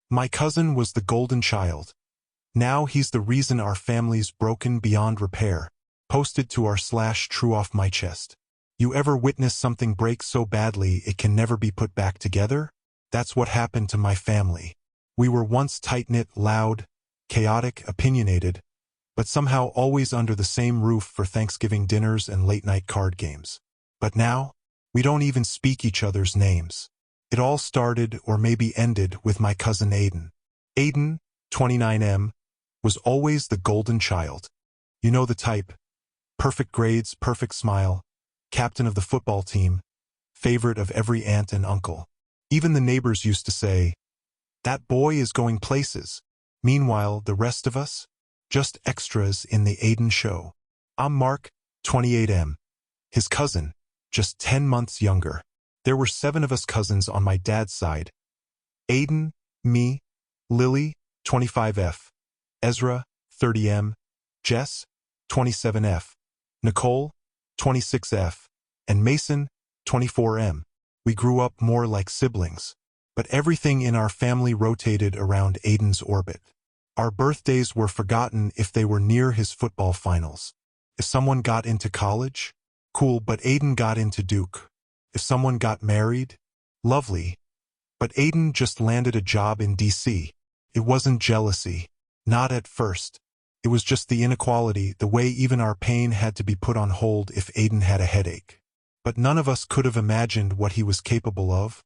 My cousin was the golden child. Now he's the reason our family's broken beyond repair. Posted to r/true off my chest. You ever witness something break so badly it can never be put back together? That's what happened to my family. We were once tight-knit, loud, chaotic, opinionated, but somehow always under the same roof for Thanksgiving dinners and late-night card games. But now, we don't even speak each other's names. It all started, or maybe ended, with my cousin Aiden. Aiden, 29M, was always the golden child. You know the type. Perfect grades, perfect smile, captain of the football team, favorite of every aunt and uncle. Even the neighbors used to say, "That boy is going places." Meanwhile, the rest of us? Just extras in the Aiden show. I'm Mark, 28M. His cousin, just 10 months younger. There were 7 of us cousins on my dad's side. Aiden, me, Lily, 25F, Ezra, 30M, Jess, 27F, Nicole, 26F, and Mason, 24M. We grew up more like siblings, but everything in our family rotated around Aiden's orbit. Our birthdays were forgotten if they were near his football finals. If someone got into college, cool, but Aiden got into Duke. If someone got married, lovely. But Aiden just landed a job in DC. It wasn't jealousy, not at first. It was just the inequality, the way even our pain had to be put on hold if Aiden had a headache. But none of us could have imagined what he was capable of,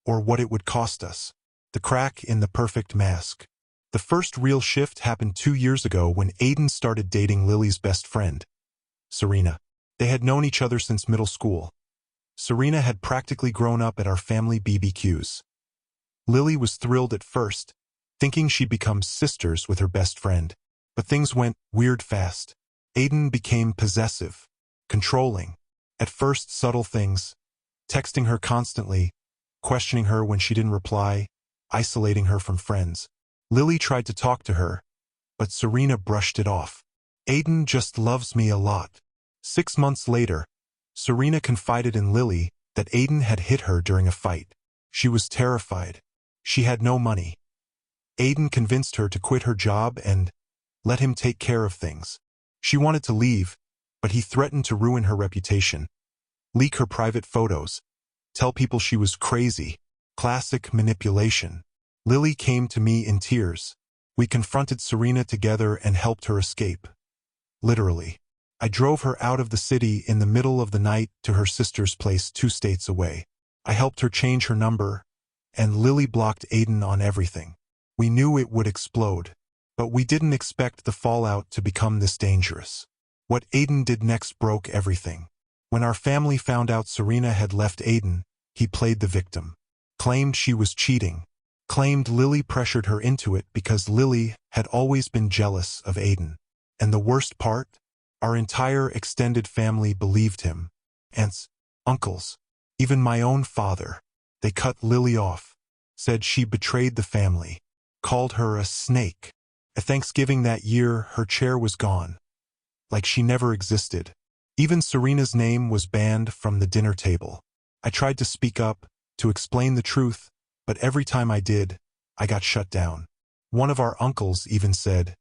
or what it would cost us. The crack in the perfect mask. The first real shift happened 2 years ago when Aiden started dating Lily's best friend, Serena. They had known each other since middle school. Serena had practically grown up at our family BBQs. Lily was thrilled at first, thinking she'd become sisters with her best friend. But things went weird fast. Aiden became possessive, controlling. At first, subtle things, texting her constantly, questioning her when she didn't reply, isolating her from friends. Lily tried to talk to her, but Serena brushed it off. Aiden just loves me a lot. 6 months later, Serena confided in Lily that Aiden had hit her during a fight. She was terrified. She had no money. Aiden convinced her to quit her job and let him take care of things. She wanted to leave, but he threatened to ruin her reputation, leak her private photos, tell people she was crazy. Classic manipulation. Lily came to me in tears. We confronted Serena together and helped her escape. Literally. I drove her out of the city in the middle of the night to her sister's place 2 states away. I helped her change her number, and Lily blocked Aiden on everything. We knew it would explode, but we didn't expect the fallout to become this dangerous. What Aiden did next broke everything. When our family found out Serena had left Aiden, he played the victim. Claimed she was cheating. Claimed Lily pressured her into it because Lily had always been jealous of Aiden. And the worst part? Our entire extended family believed him. Aunts, uncles, even my own father. They cut Lily off. Said she betrayed the family. Called her a snake. At Thanksgiving that year, her chair was gone. Like she never existed. Even Serena's name was banned from the dinner table. I tried to speak up, to explain the truth, but every time I did, I got shut down. One of our uncles even said,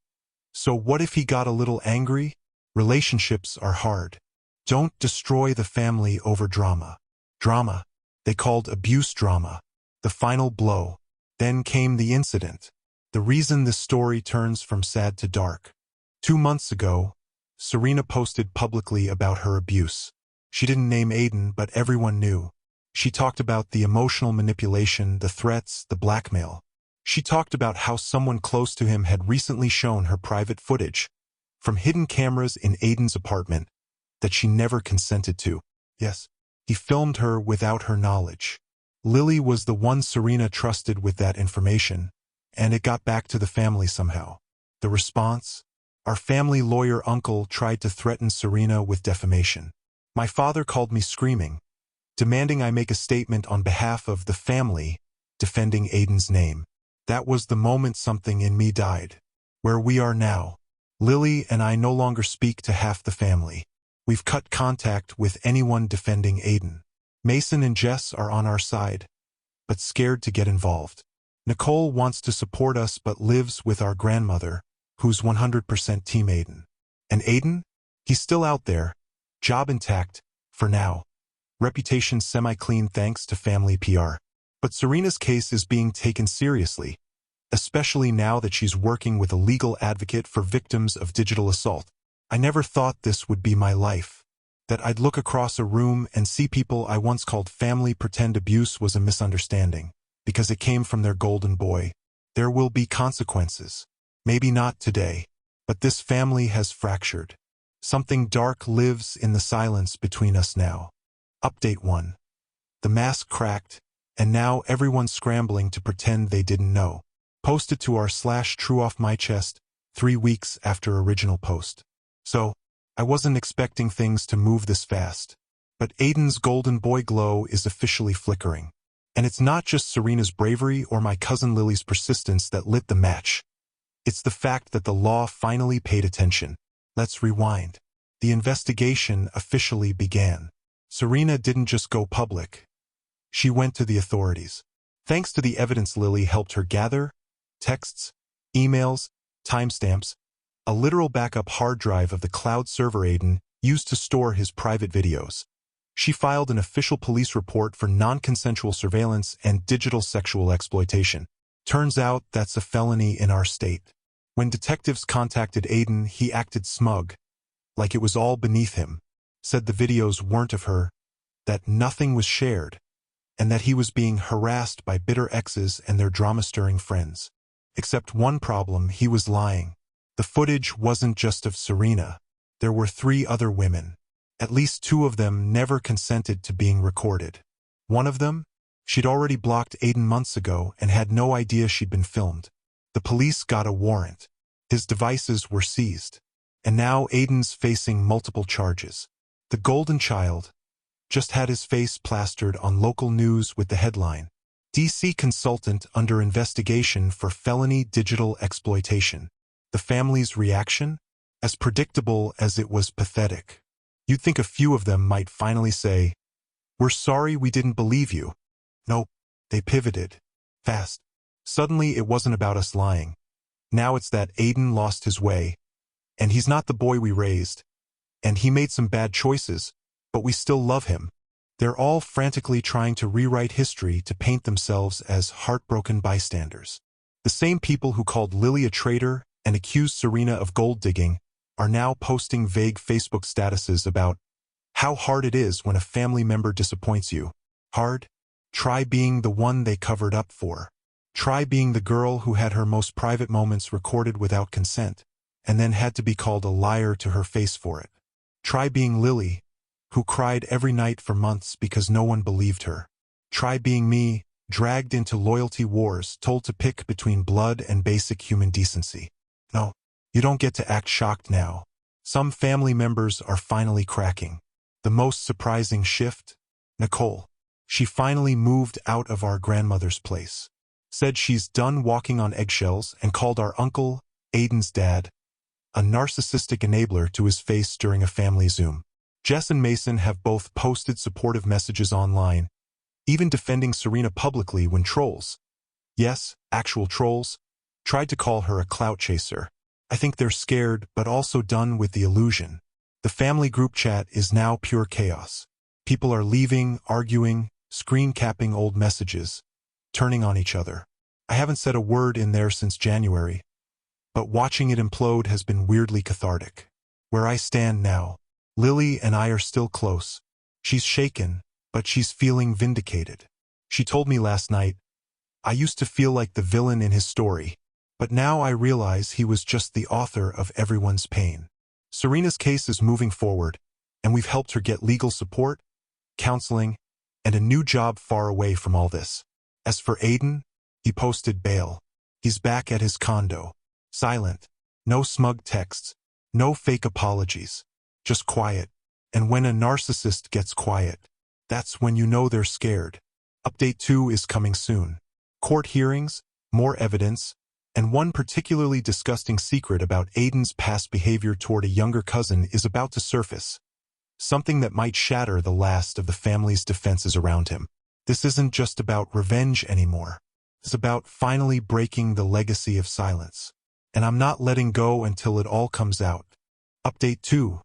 "So what if he got a little angry? Relationships are hard. Don't destroy the family over drama." Drama. They called abuse drama. The final blow. Then came the incident. The reason this story turns from sad to dark. 2 months ago, Serena posted publicly about her abuse. She didn't name Aiden, but everyone knew. She talked about the emotional manipulation, the threats, the blackmail. She talked about how someone close to him had recently shown her private footage from hidden cameras in Aiden's apartment that she never consented to. Yes, he filmed her without her knowledge. Lily was the one Serena trusted with that information, and it got back to the family somehow. The response? Our family lawyer uncle tried to threaten Serena with defamation. My father called me screaming, demanding I make a statement on behalf of the family, defending Aiden's name. That was the moment something in me died. Where we are now, Lily and I no longer speak to half the family. We've cut contact with anyone defending Aiden. Mason and Jess are on our side, but scared to get involved. Nicole wants to support us but lives with our grandmother, who's 100% Team Aiden. And Aiden? He's still out there. Job intact, for now. Reputation semi-clean thanks to family PR. But Serena's case is being taken seriously, especially now that she's working with a legal advocate for victims of digital assault. I never thought this would be my life. That I'd look across a room and see people I once called family pretend abuse was a misunderstanding, because it came from their golden boy. There will be consequences. Maybe not today, but this family has fractured. Something dark lives in the silence between us now. Update 1. The mask cracked, and now everyone's scrambling to pretend they didn't know. Posted to our /TrueOffMyChest 3 weeks after original post. So, I wasn't expecting things to move this fast. But Aiden's golden boy glow is officially flickering. And it's not just Serena's bravery or my cousin Lily's persistence that lit the match. It's the fact that the law finally paid attention. Let's rewind. The investigation officially began. Serena didn't just go public. She went to the authorities. Thanks to the evidence Lily helped her gather, texts, emails, timestamps, a literal backup hard drive of the cloud server Aiden used to store his private videos. She filed an official police report for non-consensual surveillance and digital sexual exploitation. Turns out that's a felony in our state. When detectives contacted Aiden, he acted smug, like it was all beneath him, said the videos weren't of her, that nothing was shared, and that he was being harassed by bitter exes and their drama-stirring friends. Except one problem, he was lying. The footage wasn't just of Serena. There were 3 other women. At least 2 of them never consented to being recorded. One of them? She'd already blocked Aiden months ago and had no idea she'd been filmed. The police got a warrant. His devices were seized. And now Aiden's facing multiple charges. The golden child just had his face plastered on local news with the headline, DC consultant under investigation for felony digital exploitation. The family's reaction? As predictable as it was pathetic. You'd think a few of them might finally say, "We're sorry we didn't believe you." Nope, they pivoted. Fast. Suddenly it wasn't about us lying. Now it's that Aiden lost his way. And he's not the boy we raised. And he made some bad choices, but we still love him. They're all frantically trying to rewrite history to paint themselves as heartbroken bystanders. The same people who called Lily a traitor and accused Serena of gold digging are now posting vague Facebook statuses about how hard it is when a family member disappoints you. Hard? Try being the one they covered up for. Try being the girl who had her most private moments recorded without consent, and then had to be called a liar to her face for it. Try being Lily, who cried every night for months because no one believed her. Try being me, dragged into loyalty wars, told to pick between blood and basic human decency. No, you don't get to act shocked now. Some family members are finally cracking. The most surprising shift? Nicole. She finally moved out of our grandmother's place. Said she's done walking on eggshells and called our uncle, Aiden's dad, a narcissistic enabler to his face during a family Zoom. Jess and Mason have both posted supportive messages online, even defending Serena publicly when trolls, yes, actual trolls, tried to call her a clout chaser. I think they're scared but also done with the illusion. The family group chat is now pure chaos. People are leaving, arguing, screen capping old messages, turning on each other. I haven't said a word in there since January, but watching it implode has been weirdly cathartic. Where I stand now, Lily and I are still close. She's shaken, but she's feeling vindicated. She told me last night, "I used to feel like the villain in his story, but now I realize he was just the author of everyone's pain." Serena's case is moving forward, and we've helped her get legal support, counseling, and a new job far away from all this. As for Aiden, he posted bail. He's back at his condo. Silent. No smug texts. No fake apologies. Just quiet. And when a narcissist gets quiet, that's when you know they're scared. Update 2 is coming soon. Court hearings, more evidence, and one particularly disgusting secret about Aiden's past behavior toward a younger cousin is about to surface. Something that might shatter the last of the family's defenses around him. This isn't just about revenge anymore. It's about finally breaking the legacy of silence. And I'm not letting go until it all comes out. Update 2.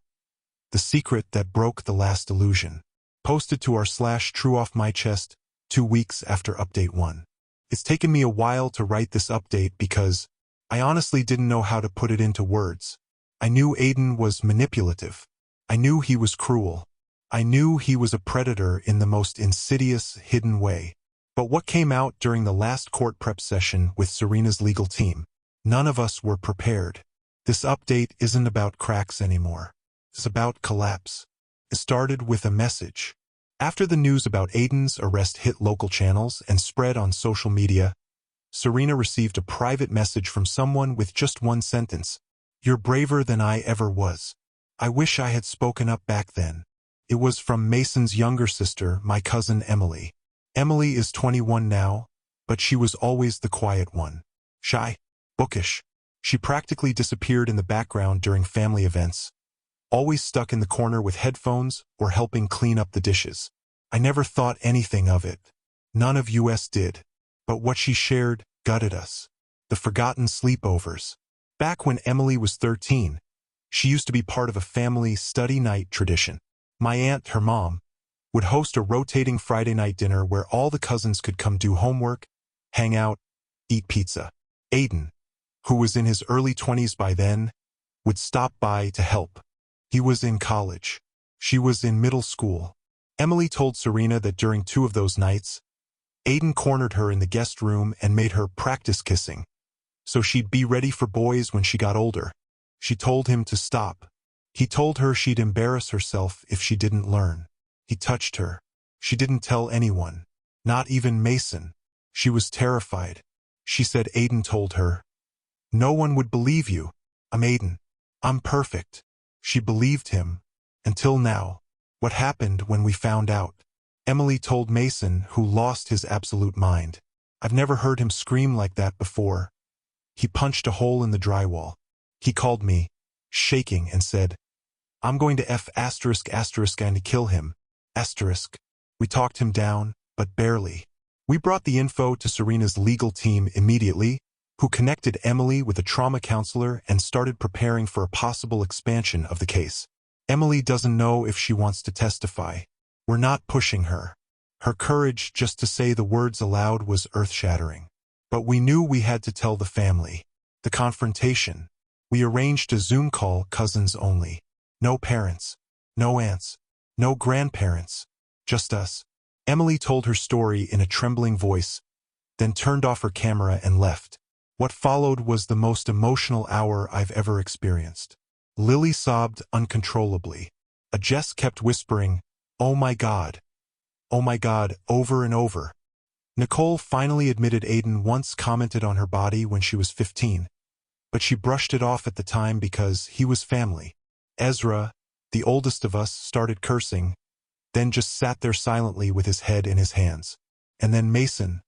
The secret that broke the last illusion. Posted to our /TrueOffMyChest 2 weeks after Update 1. It's taken me a while to write this update because I honestly didn't know how to put it into words. I knew Aiden was manipulative. I knew he was cruel. I knew he was a predator in the most insidious, hidden way. But what came out during the last court prep session with Serena's legal team? None of us were prepared. This update isn't about cracks anymore. It's about collapse. It started with a message. After the news about Aiden's arrest hit local channels and spread on social media, Serena received a private message from someone with just one sentence. "You're braver than I ever was. I wish I had spoken up back then." It was from Mason's younger sister, my cousin Emily. Emily is 21 now, but she was always the quiet one. Shy, bookish. She practically disappeared in the background during family events, always stuck in the corner with headphones or helping clean up the dishes. I never thought anything of it. None of us did. But what she shared gutted us. The forgotten sleepovers. Back when Emily was 13, she used to be part of a family study night tradition. My aunt, her mom, would host a rotating Friday night dinner where all the cousins could come do homework, hang out, eat pizza. Aiden, who was in his early 20s by then, would stop by to help. He was in college. She was in middle school. Emily told Serena that during 2 of those nights, Aiden cornered her in the guest room and made her practice kissing, so she'd be ready for boys when she got older. She told him to stop. He told her she'd embarrass herself if she didn't learn. He touched her. She didn't tell anyone, not even Mason. She was terrified. She said Aiden told her, "No one would believe you. I'm Aiden. I'm perfect." She believed him. Until now. What happened when we found out? Emily told Mason, who lost his absolute mind. I've never heard him scream like that before. He punched a hole in the drywall. He called me, shaking, and said, "I'm going to and kill him. We talked him down, but barely. We brought the info to Serena's legal team immediately, who connected Emily with a trauma counselor and started preparing for a possible expansion of the case. Emily doesn't know if she wants to testify. We're not pushing her. Her courage just to say the words aloud was earth-shattering. But we knew we had to tell the family. The confrontation. We arranged a Zoom call, cousins only. No parents. No aunts. No grandparents. Just us. Emily told her story in a trembling voice, then turned off her camera and left. What followed was the most emotional hour I've ever experienced. Lily sobbed uncontrollably. Jess kept whispering, "Oh my God. Oh my God," over and over. Nicole finally admitted Aiden once commented on her body when she was 15, but she brushed it off at the time because he was family. Ezra, the oldest of us, started cursing, then just sat there silently with his head in his hands. And then Mason.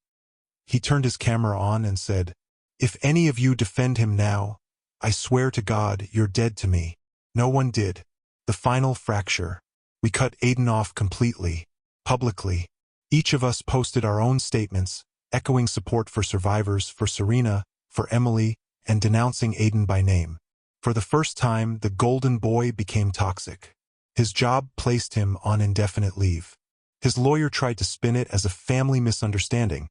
He turned his camera on and said, "If any of you defend him now, I swear to God you're dead to me." No one did. The final fracture. We cut Aiden off completely, publicly. Each of us posted our own statements, echoing support for survivors, for Serena, for Emily, and denouncing Aiden by name. For the first time, the golden boy became toxic. His job placed him on indefinite leave. His lawyer tried to spin it as a family misunderstanding.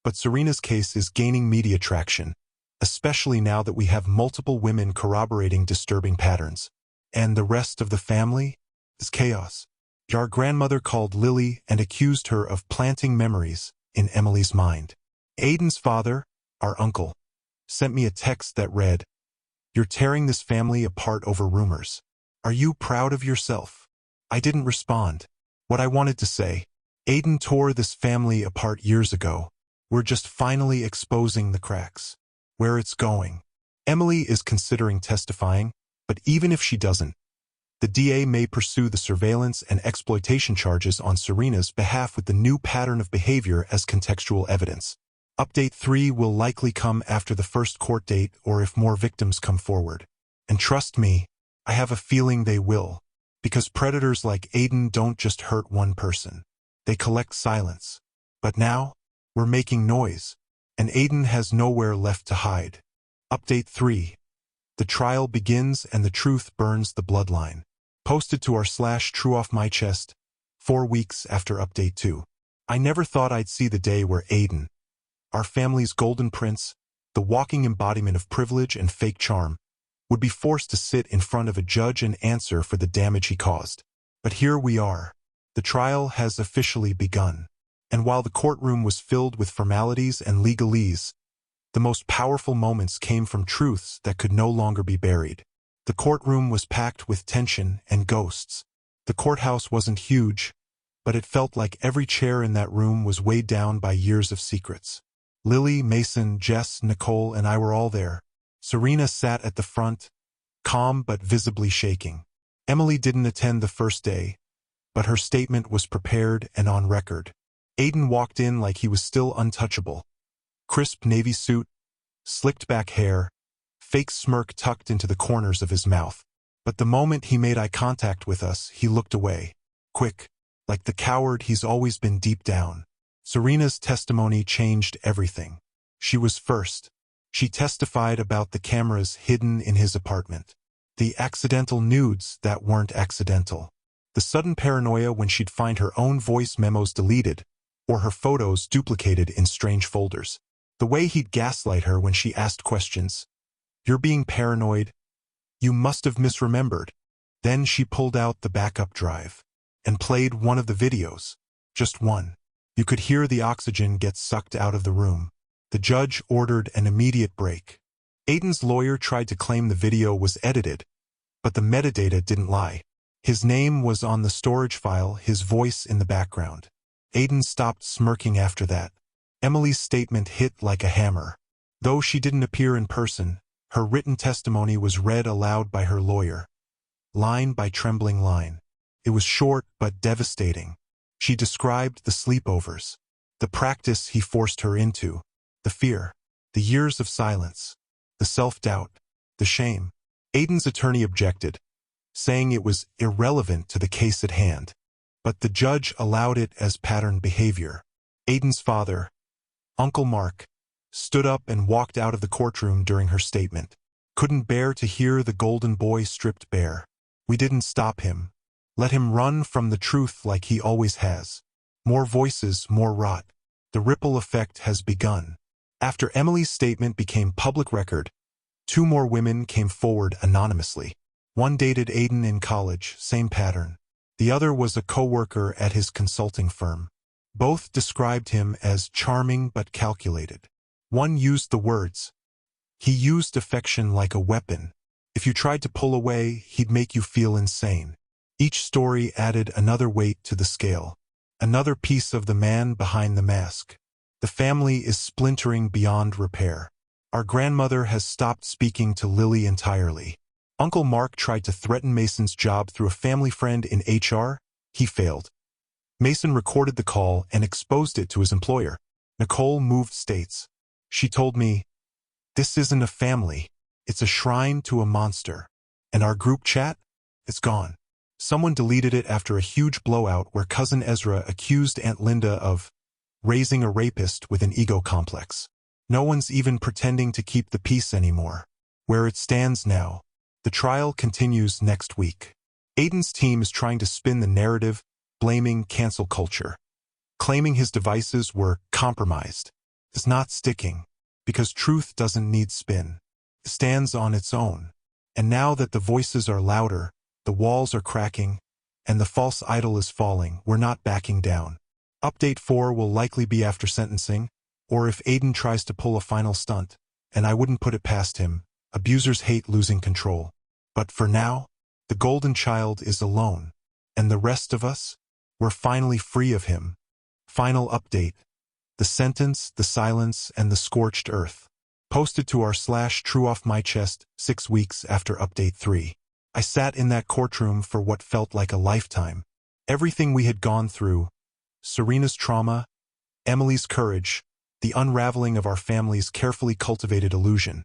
But Serena's case is gaining media traction, especially now that we have multiple women corroborating disturbing patterns. And the rest of the family is chaos. Our grandmother called Lily and accused her of planting memories in Emily's mind. Aiden's father, our uncle, sent me a text that read, "You're tearing this family apart over rumors. Are you proud of yourself?" I didn't respond. What I wanted to say, Aiden tore this family apart years ago. We're just finally exposing the cracks. Where it's going. Emily is considering testifying, but even if she doesn't, the DA may pursue the surveillance and exploitation charges on Serena's behalf with the new pattern of behavior as contextual evidence. Update 3 will likely come after the first court date or if more victims come forward. And trust me, I have a feeling they will. Because predators like Aiden don't just hurt one person. They collect silence. But now, we're making noise. and Aiden has nowhere left to hide. Update 3. The trial begins and the truth burns the bloodline. Posted to r/trueoffmychest 4 weeks after Update 2. I never thought I'd see the day where Aiden, our family's golden prince, the walking embodiment of privilege and fake charm, would be forced to sit in front of a judge and answer for the damage he caused. But here we are. The trial has officially begun. And while the courtroom was filled with formalities and legalese, the most powerful moments came from truths that could no longer be buried. The courtroom was packed with tension and ghosts. The courthouse wasn't huge, but it felt like every chair in that room was weighed down by years of secrets. Lily, Mason, Jess, Nicole, and I were all there. Serena sat at the front, calm but visibly shaking. Emily didn't attend the first day, but her statement was prepared and on record. Aiden walked in like he was still untouchable. Crisp navy suit, slicked back hair, fake smirk tucked into the corners of his mouth. But the moment he made eye contact with us, he looked away. Quick, like the coward he's always been deep down. Serena's testimony changed everything. She was first. She testified about the cameras hidden in his apartment. The accidental nudes that weren't accidental. The sudden paranoia when she'd find her own voice memos deleted, or her photos duplicated in strange folders. The way he'd gaslight her when she asked questions. You're being paranoid. You must have misremembered. Then she pulled out the backup drive and played one of the videos. Just one. You could hear the oxygen get sucked out of the room. The judge ordered an immediate break. Aiden's lawyer tried to claim the video was edited, but the metadata didn't lie. His name was on the storage file, his voice in the background. Aiden stopped smirking after that. Emily's statement hit like a hammer. Though she didn't appear in person, her written testimony was read aloud by her lawyer, line by trembling line. It was short but devastating. She described the sleepovers, the practice he forced her into, the fear, the years of silence, the self-doubt, the shame. Aiden's attorney objected, saying it was irrelevant to the case at hand. But the judge allowed it as pattern behavior. Aiden's father, Uncle Mark, stood up and walked out of the courtroom during her statement. Couldn't bear to hear the golden boy stripped bare. We didn't stop him. Let him run from the truth like he always has. More voices, more rot. The ripple effect has begun. After Emily's statement became public record, 2 more women came forward anonymously. One dated Aiden in college, same pattern. The other was a co-worker at his consulting firm. Both described him as charming but calculated. One used the words, "He used affection like a weapon. If you tried to pull away, he'd make you feel insane." Each story added another weight to the scale. Another piece of the man behind the mask. The family is splintering beyond repair. Our grandmother has stopped speaking to Lily entirely. Uncle Mark tried to threaten Mason's job through a family friend in HR. He failed. Mason recorded the call and exposed it to his employer. Nicole moved states. She told me, "This isn't a family. It's a shrine to a monster." And our group chat? It's gone. Someone deleted it after a huge blowout where Cousin Ezra accused Aunt Linda of raising a rapist with an ego complex. No one's even pretending to keep the peace anymore. Where it stands now, the trial continues next week. Aiden's team is trying to spin the narrative, blaming cancel culture. Claiming his devices were compromised. It's not sticking, because truth doesn't need spin. It stands on its own. And now that the voices are louder, the walls are cracking, and the false idol is falling, we're not backing down. Update 4 will likely be after sentencing, or if Aiden tries to pull a final stunt, and I wouldn't put it past him. Abusers hate losing control. But for now, the golden child is alone, and the rest of us, we're finally free of him. Final update. The sentence, the silence, and the scorched earth. Posted to r/trueoffmychest 6 weeks after Update 3. I sat in that courtroom for what felt like a lifetime. Everything we had gone through, Serena's trauma, Emily's courage, the unraveling of our family's carefully cultivated illusion.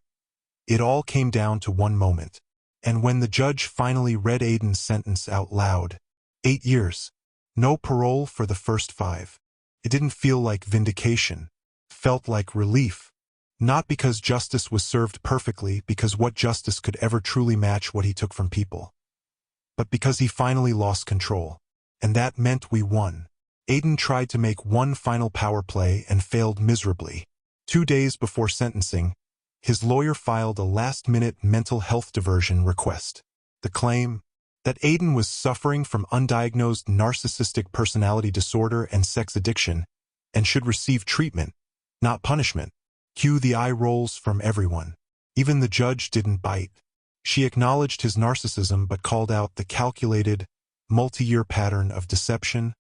It all came down to one moment. And when the judge finally read Aiden's sentence out loud, 8 years, no parole for the first 5. It didn't feel like vindication. It felt like relief. Not because justice was served perfectly, because what justice could ever truly match what he took from people, but because he finally lost control. And that meant we won. Aiden tried to make one final power play and failed miserably. 2 days before sentencing, his lawyer filed a last-minute mental health diversion request. The claim that Aiden was suffering from undiagnosed narcissistic personality disorder and sex addiction and should receive treatment, not punishment. Cue the eye rolls from everyone. Even the judge didn't bite. She acknowledged his narcissism but called out the calculated, multi-year pattern of deception,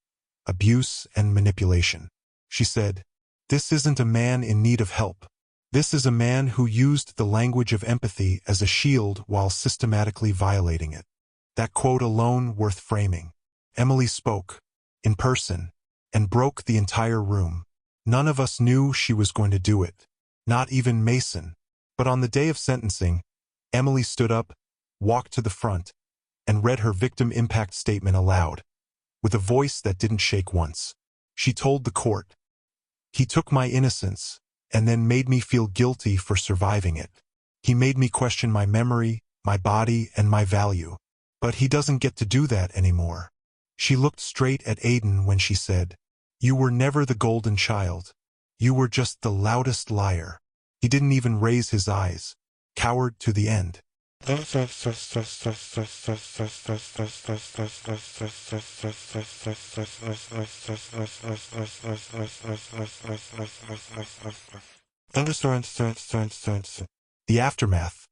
abuse, and manipulation. She said, "This isn't a man in need of help. This is a man who used the language of empathy as a shield while systematically violating it." That quote alone worth framing. Emily spoke, in person, and broke the entire room. None of us knew she was going to do it. Not even Mason. But on the day of sentencing, Emily stood up, walked to the front, and read her victim impact statement aloud, with a voice that didn't shake once. She told the court, "He took my innocence, and then made me feel guilty for surviving it. He made me question my memory, my body, and my value. But he doesn't get to do that anymore." She looked straight at Aiden when she said, "You were never the golden child. You were just the loudest liar." He didn't even raise his eyes. Coward to the end. The aftermath.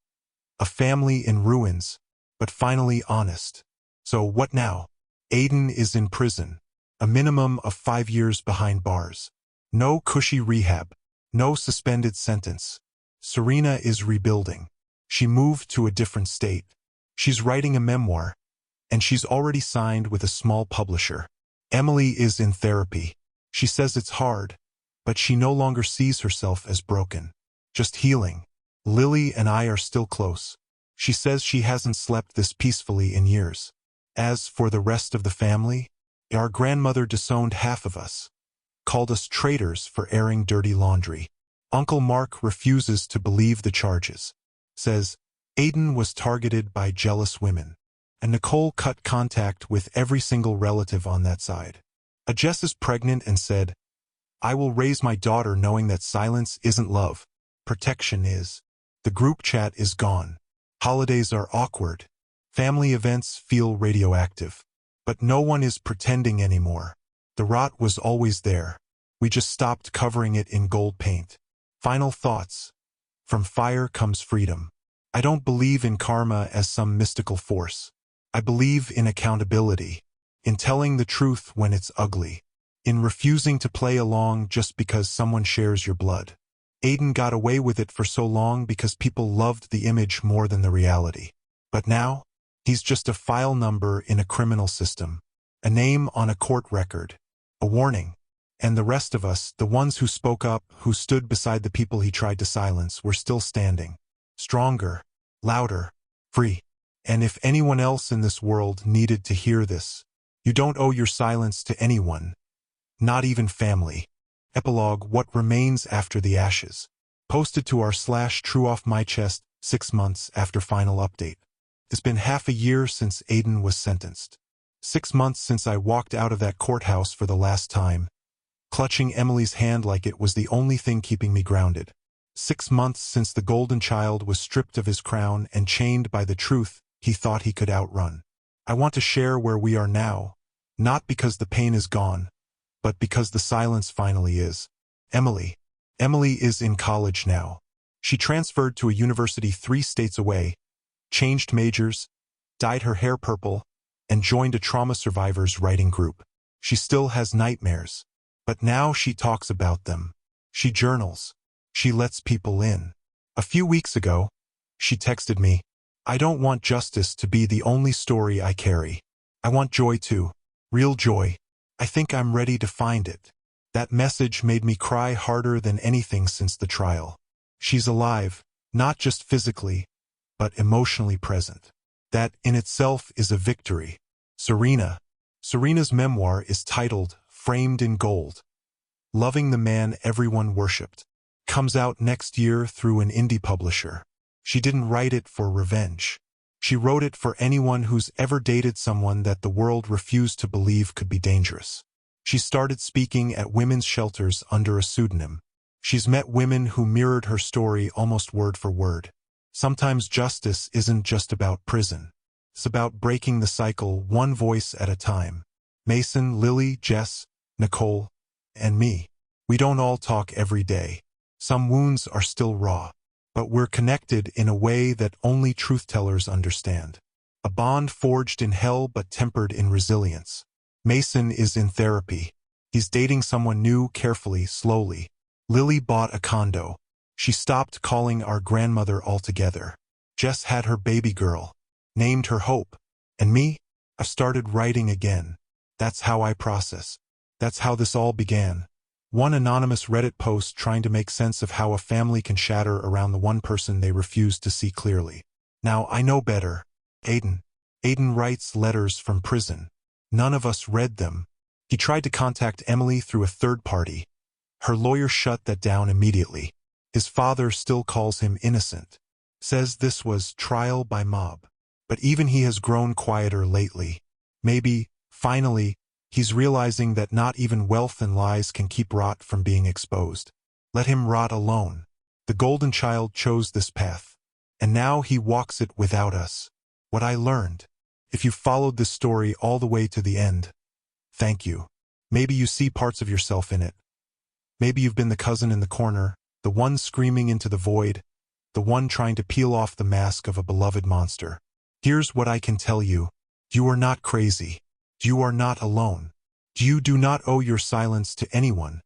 A family in ruins, but finally honest. So what now? Aiden is in prison. A minimum of 5 years behind bars. No cushy rehab. No suspended sentence. Serena is rebuilding. She moved to a different state. She's writing a memoir, and she's already signed with a small publisher. Emily is in therapy. She says it's hard, but she no longer sees herself as broken, just healing. Lily and I are still close. She says she hasn't slept this peacefully in years. As for the rest of the family, our grandmother disowned half of us, called us traitors for airing dirty laundry. Uncle Mark refuses to believe the charges. Says Aiden was targeted by jealous women. And Nicole cut contact with every single relative on that side. Jess is pregnant and said, "I will raise my daughter knowing that silence isn't love. Protection is." The group chat is gone. Holidays are awkward. Family events feel radioactive. But no one is pretending anymore. The rot was always there. We just stopped covering it in gold paint. Final thoughts. From fire comes freedom. I don't believe in karma as some mystical force. I believe in accountability. In telling the truth when it's ugly. In refusing to play along just because someone shares your blood. Aiden got away with it for so long because people loved the image more than the reality. But now, he's just a file number in a criminal system. A name on a court record. A warning. And the rest of us, the ones who spoke up, who stood beside the people he tried to silence, were still standing. Stronger, louder, free. And if anyone else in this world needed to hear this, you don't owe your silence to anyone. Not even family. Epilogue: What remains after the ashes. Posted to our /TrueOffMyChest 6 months after final update. It's been half a year since Aiden was sentenced. 6 months since I walked out of that courthouse for the last time, clutching Emily's hand like it was the only thing keeping me grounded. 6 months since the golden child was stripped of his crown and chained by the truth he thought he could outrun. I want to share where we are now, not because the pain is gone, but because the silence finally is. Emily. Emily is in college now. She transferred to a university 3 states away, changed majors, dyed her hair purple, and joined a trauma survivors writing group. She still has nightmares, but now she talks about them. She journals. She lets people in. A few weeks ago, she texted me, "I don't want justice to be the only story I carry. I want joy too. Real joy. I think I'm ready to find it." That message made me cry harder than anything since the trial. She's alive, not just physically, but emotionally present. That in itself is a victory. Serena. Serena's memoir is titled Framed in Gold. Loving the Man Everyone Worshipped. Comes out next year through an indie publisher. She didn't write it for revenge. She wrote it for anyone who's ever dated someone that the world refused to believe could be dangerous. She started speaking at women's shelters under a pseudonym. She's met women who mirrored her story almost word for word. Sometimes justice isn't just about prison. It's about breaking the cycle one voice at a time. Mason, Lily, Jess, Nicole, and me. We don't all talk every day. Some wounds are still raw, but we're connected in a way that only truth-tellers understand. A bond forged in hell but tempered in resilience. Mason is in therapy. He's dating someone new carefully, slowly. Lily bought a condo. She stopped calling our grandmother altogether. Jess had her baby girl, named her Hope. And me? I started writing again. That's how I process. That's how this all began. One anonymous Reddit post trying to make sense of how a family can shatter around the one person they refuse to see clearly. Now I know better. Aiden. Aiden writes letters from prison. None of us read them. He tried to contact Emily through a third party. Her lawyer shut that down immediately. His father still calls him innocent. Says this was trial by mob. But even he has grown quieter lately. Maybe, finally, he's realizing that not even wealth and lies can keep rot from being exposed. Let him rot alone. The golden child chose this path. And now he walks it without us. What I learned. If you followed this story all the way to the end, thank you. Maybe you see parts of yourself in it. Maybe you've been the cousin in the corner, the one screaming into the void, the one trying to peel off the mask of a beloved monster. Here's what I can tell you. You are not crazy. You are not alone. You do not owe your silence to anyone,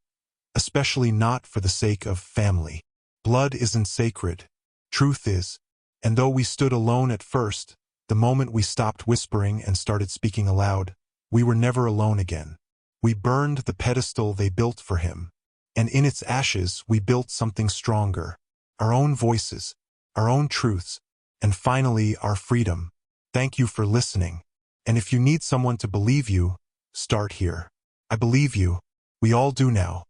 especially not for the sake of family. Blood isn't sacred. Truth is. And though we stood alone at first, the moment we stopped whispering and started speaking aloud, we were never alone again. We burned the pedestal they built for him, and in its ashes we built something stronger. Our own voices, our own truths, and finally our freedom. Thank you for listening. And if you need someone to believe you, start here. I believe you. We all do now.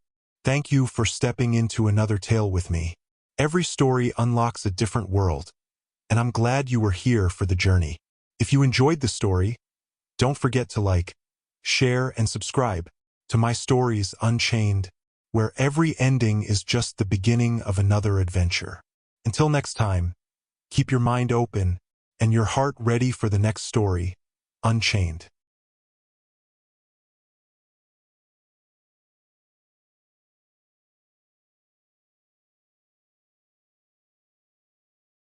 Thank you for stepping into another tale with me. Every story unlocks a different world, and I'm glad you were here for the journey. If you enjoyed the story, don't forget to like, share, and subscribe to My Stories Unchained, where every ending is just the beginning of another adventure. Until next time, keep your mind open and your heart ready for the next story, Unchained.